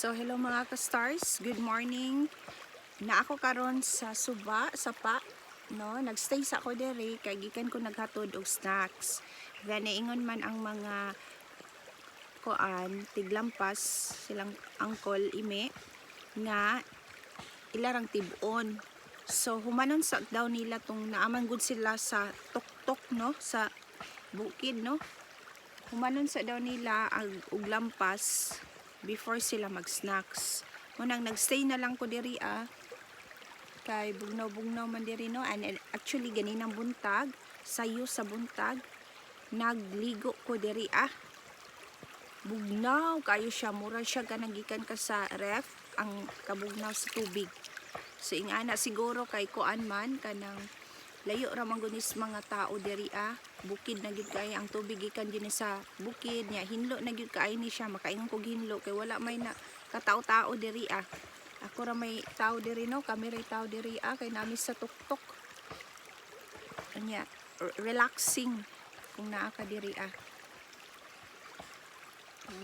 So hello mga ka-stars, good morning. Na ako karon sa Suba, Sapa, no? Nagstay sa ako dere kay gikan ko naghatod og snacks. Then ingon man ang mga koan, tiglampas silang angkol ime nga ilarang tibon. So humanon sa daw nila tong naaman gud sila sa tuktok, no, sa bukid, no. Humanon sa daw nila og lampas before sila mag-snacks. Munang nagstay na lang ko diri kay bugnaw-bugnaw man diri, no. And actually ganinang buntag, sayo sa buntag, nagligo ko diri Bugnaw kayo siya, mura siya ganagikan ka sa ref ang kabugnaw sa tubig. So ingana siguro kay kuan man kanang layo ra man gunis mga tao diri bukid na gyud kay ang tubig gikan din sa bukid nya, hinlo na gyud kay ni siya, makaingon kog hinlo kay wala may na katao-tao diri Ako ra may tao diri, no, kami ray tao diri kay nami sa tuktok. Anya relaxing kung naa ka diri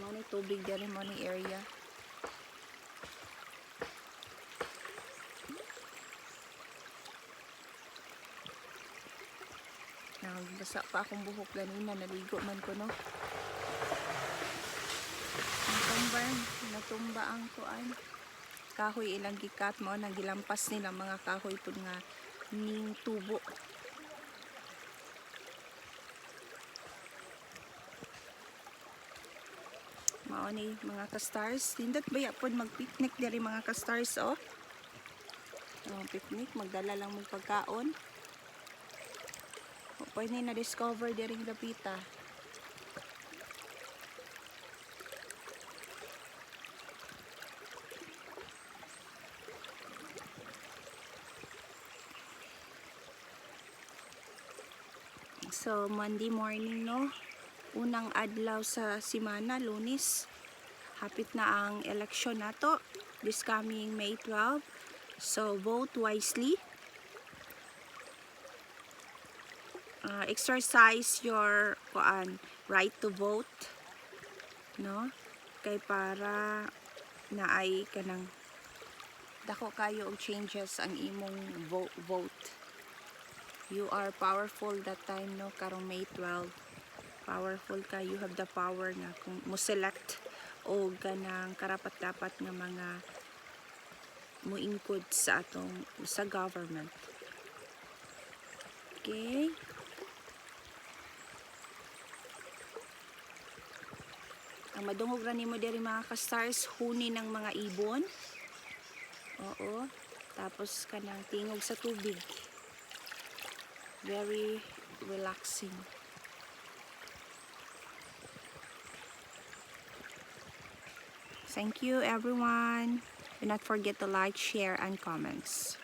Mo ni tubig diri mo ni area. Basa pa akong buhok ganina, naligo man ko, no. Natumba ang kuan kahoy ilang gikat mo, nagilampas nila mga kahoy pud nga ning tubo. Mao ni mga ka-stars, nindot baya pod mag-picnic diri mga ka-stars, picnic, magdala lang mo pagkaon. Pwede na discover diring dapita. So Monday morning, no, unang adlaw sa simana, Lunes. Hapit na ang election nato this coming May 12. So vote wisely. Exercise your right to vote, no, kay para naay kanang dako kayo og changes ang imong vote. You are powerful that time, no, karong May 12. Powerful ka, you have the power nga kung mo select o ganang karapat-dapat nga mga muingkod sa atong sa government. Okay. Ang madungog ra nimo diri mga ka-stars, huni ng mga ibon. Oo. Tapos kanang tingog sa tubig. Very relaxing. Thank you everyone. Do not forget to like, share, and comments.